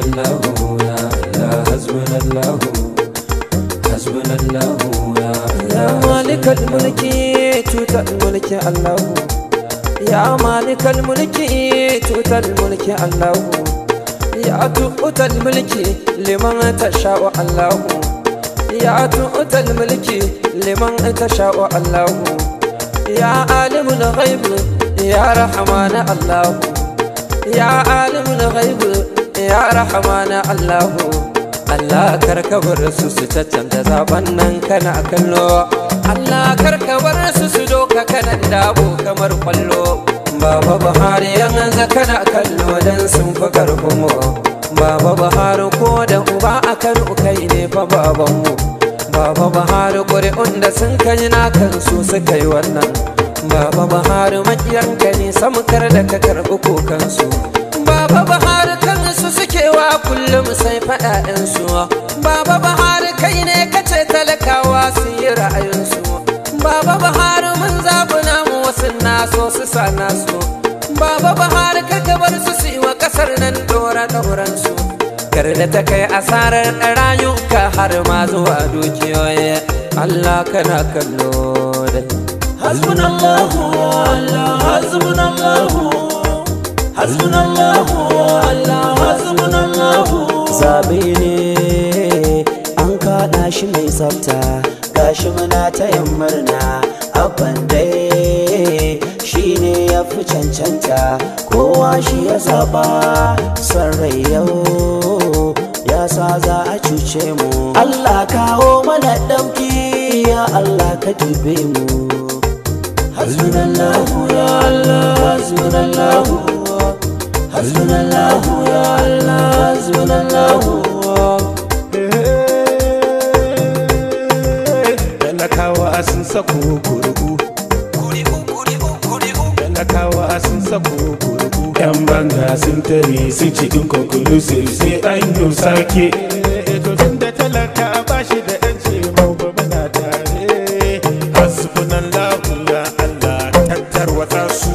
Hasbunallahu ya Allah, hasbunallahu, hasbunallahu ya Allah. Malikal mulki tutal mulki Allahu, ya malikal mulki tutal mulki Allahu, ya tu'tal mulki liman tasha'u Allahu, ya tu'tal mulki liman tasha'u Allahu, ya alimul ghaib ya rahman Allahu, ya alimul ghaib ya rahman Allahu. Allah karka bar su caccanta zaben nan kana kallo, Allah karka bar su doka kanan dabo kamar kwallo. Baba Buhari yanzu kana kallo dan sun fi karfin mu, Baba Buhari ko da uba a Kano kai ne fa babanmu. Baba Buhari ƙuri'un da sun kai na kansu suka yi wannan, Baba Buhari makiyanka ne samkar da ka karɓi kokansu. Baba Buhari kansu suke wa kullum sai faɗaɗinsu, Baba Buhari kai ne kace talakawa su yi ra'ayinsu. Baba Buhari mun zaɓi namu wasu naso su sa nasu, Baba Buhari ka bar su yi wa ƙasar nan ɗora-ɗauransu, kar da ta kai asarar rayuka har ma zuwa dukiyoyi. Allah kana kallo da Hasbunallahu ya Allah, hasbunallahu, hasbunallahu Allah, hasbunallahu. Zaɓe ne an kaɗa shi mai tsafta, gashi muna ta yin murna. Abban dai shi ne ya fi cancanta, kowa shi ya zaɓa. Son rai yau ya sa za a cuce mu, Allah kawo mana ɗauki, ya Allah ka dube mu. Hasbunallahu ya Allah, hasbunallahu, hasbunallahu ya Allah, hasbunallahu. Talakawa sun sako gurgu, talakawa sun sako gurgu, yan banga sun tare sun ci inconclusive sai an yi sake. To tun da talaka ba shi da yanci mu ba muna tare. Hasbunallahu ya Allah, tattarwata su.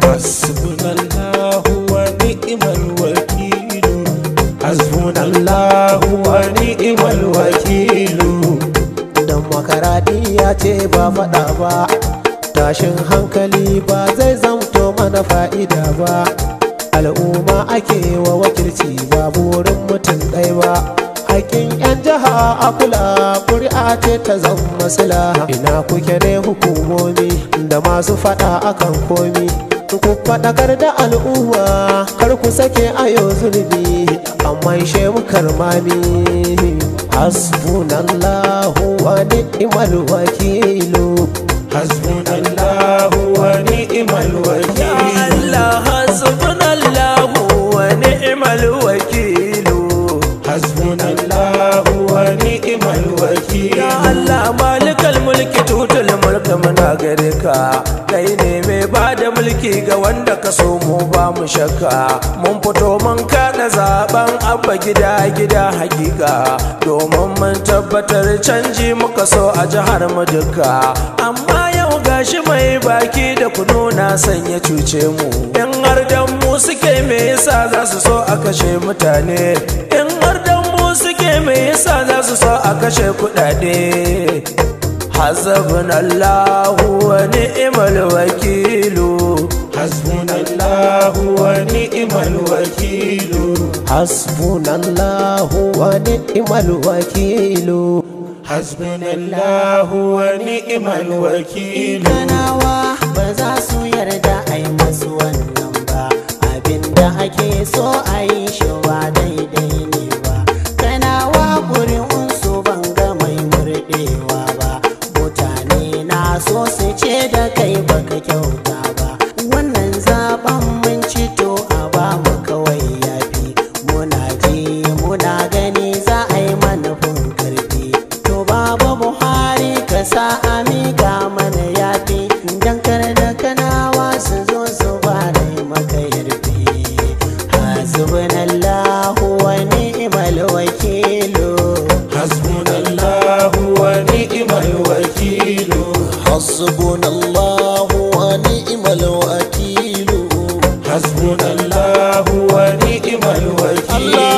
Hasbunallahu wa ni'mal wakilu, hasbunallahu wa ni'mal wakilu. Demokaradiyya ce ba faɗa ba, tashin hankali ba zai zamto mana fa'ida ba. Al'umma ake wa wakilci ba burin mutum ɗai ba. Haƙƙin 'yan jiha a kula, ƙuri'a ce ta zama maslaha. Ina kuke ne hukumomi da masu faɗa akan komi, ku faɗakar da al'umma kar ku sake ayo zunubi, amma ishe mu karmami. Hasbunallahu wa ni'mal wakilu, hasbunallahu wa ni'mal wakilu. Allah hasbunallahu wa ni'mal wakilu, hasbunallahu wa ni'mal wakilu. ya Allah malikal mulki tutul mulki muna gare ka, kai ne mai bada mulki ga wanda ka so mu ba mu shakka. Mun fito mun kada zaben abba gida gida hakika, domin mun tabbatar canji muka so a jihar mu duka. Amma yau gashi mai baki da kunu na sanya cuce mu, in har dan mu suke me yasa za su so a kashe mutane, in har dan mu suke me yasa za su so a kashe kuɗaɗe. Hasbunallahu wa ni'mal wakilu, hasbunallahu wa ni'mal wakilu, hasbunallahu wa ni'mal wakilu, hasbunallahu wa ni'mal wakilu. Kanawa ba za su yarda a yi masu wannan ba, abinda ake so a yi shi ba daidai ne ba. Kanawa ƙuri'un su ban ga mai murɗewa ba, mutane na so su ce da kai baka kyauta ba. Wannan zaben mun ci to a ba mu kawai yafi, muna ji muna gani za a yi manufin karfi. To Baba Buhari ka sa a miƙa mana yafi, dan kar da kanawa su zo su ba da maka yarfi. Hasbunallahu wa ni'mal wakilu, hasbunallahu wa ni'mal wakilu, hasbunallahu wa ni'mal wakilu, hasbunallahu wa ni'mal wakilu.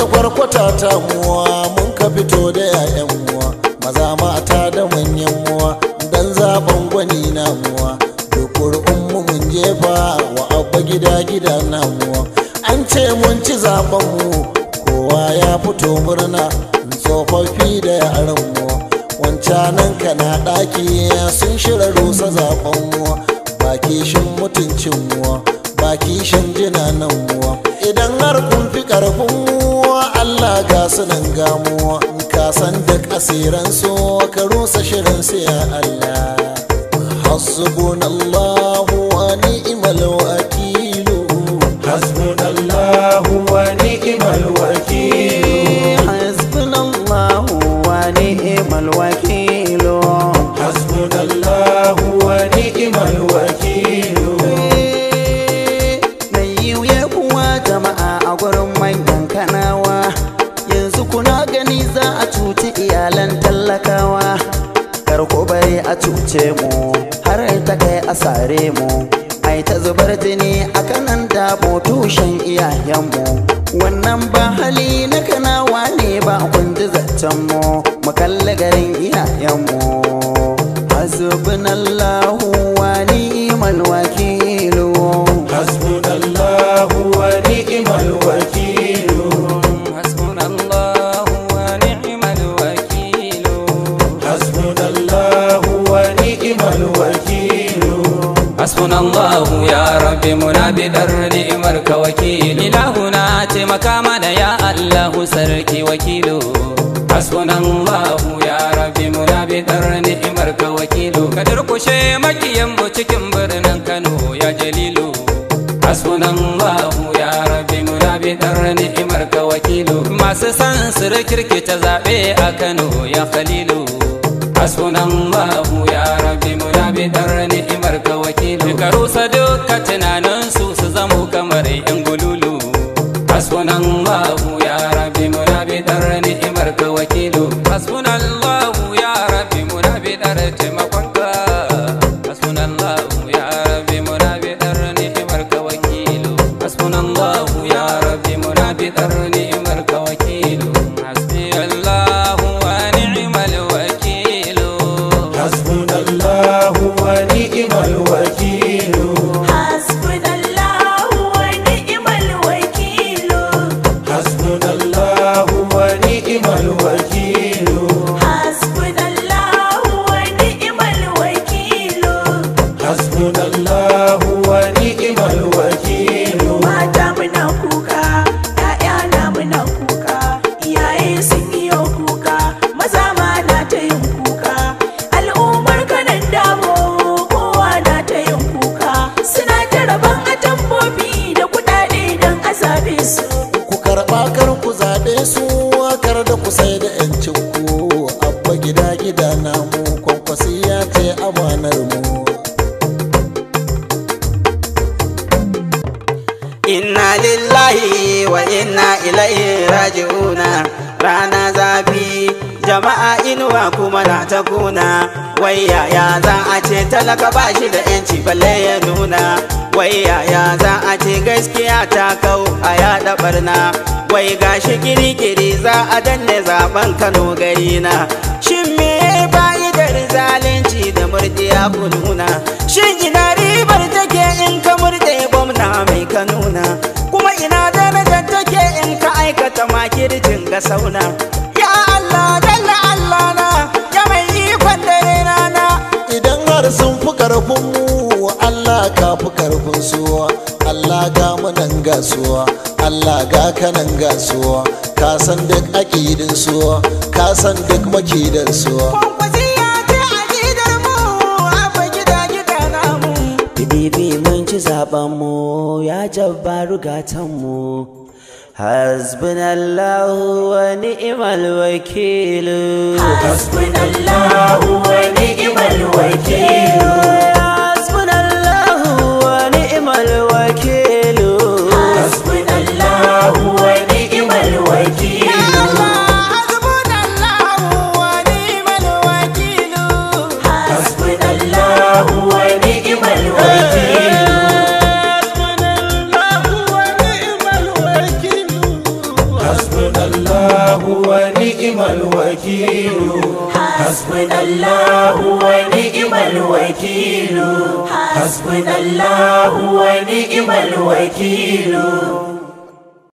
ka kwarkwata ta muwa mun ka fito da 'ya'yan muwa maza mata da manyan muwa dan zaben gwani na muwa dukur'un mu mun jefa wa abba gida gida na muwa an ce mun ci zaben mu kowa ya fito murna tsofaffi da yaran mu wancanan ka na ɗaki sun shirya rusa zaben mu ba kishin mutuncin mu ba kishin jinanan mu idan har kun fi karfin mu Allah ga sunan gamuwa ka san duk asiran su ka rusa shirin su ya Allah hasbunallahu wa ni'mal wakil hasbunallahu wa ni'mal wakil hasbunallahu wa ni'mal wakil hasbunallahu wa ni'mal wakil jama'a a gurin manyan kanawa yanzu kuna gani za a cuci iyalan tallakawa kar ku bari a cuce mu har ta kai a sare mu ai ta zubar jini a kanan dabo tushen iyayenmu wannan ba hali na kanawa ne ba kun ji zaccen mu mu kalli garin iyayenmu hasbunallahu wa ni'mal wakilu hasbunallahu wa ni'mal wakil hasbunallahu wa ni'mal wakil hasbunallahu wa ni'mal wakil hasbunallahu ya rabbi muna bidar ni'mar ka wakil ilahuna taimaka mana ya allahu sarki wakilu hasbunallahu ya rabbi muna bidar ni'mar ka wakilu ka durkushe makiyan mu cikin birnin Kano ya jalilu hasbunallahu ya rabbi muna bidar ni'mar ka wakilu masu san su rikirkita zabe a Kano ya khalilu hasbunallahu ya rabbi muna bidar ni'mar ka wakilu ka rusa dukkan tunanin su zamo kamar yan gululu hasbunallahu ya rabbi muna bidar ni'mar ka wakilu hasbunallahu ya rabbi muna bidar taimakonka hasbunallahu ya rabbi muna bidar ni'mar ka wakilu hasbunallahu ya rabbi muna bidar ni'mar ka wakilu hasbiyallahu wa ni'mal wakilu hasbunallahu wa ni'mal wakil hasbunallahu wa ni'mal wakil hasbunallahu wa ni'mal wakil hasbunallahu wa ni'mal wakil hasbunallahu wa ni'mal wakil mata muna kuka ƴaƴa na muna kuka iyaye sun yi kuka maza ma na ta yin kuka al'ummar kanan damo kowa na ta yin kuka suna ta rabon atambobi da kuɗaɗe don a zabe su ku karɓa kar ku zaɓe su kar da ku sai da 'yancin ku abba gida gida namu kwankwasi ya ce amanar mu inna lillahi wa inna ilaihi raji'una rana zafi jama'a inuwa kuma na ta kuna wai yaya za a ce talaka ba shi da yanci balle ya nuna wai yaya za a ce gaskiya ta kau a yaɗa barna wai gashi kirikiri za a danne zaben Kano gari na shin me fa'idar zalunci da murdiya ku nuna shin ina ribar take in ka murde gwamna mai ka nuna kuma ina darajar take in ka aikata makircin ga sauna ya Allah dalla Allah na ya mai ikon dare rana idan har sun fi karfin mu Allah ka fi karfin su Allah ga mu nan gasuwa Allah ga ka nan gasuwa ka san duk akidin su ka san duk makidar su kwankwasi ya ce akidar mu abba gida gida namu PDP mun ci zaben mu ya jabbaru gatan mu hasbunallahu wa ni'mal wakil hasbunallahu wa ni'mal wakil hasbunallahu wa ni'mal wakil hasbunallahu wa ni'mal wakil hasbunallahu wa ni'mal wakil hasbunallahu الوكيل حسبنا الله ونعم الوكيل حسبنا الله ونعم الوكيل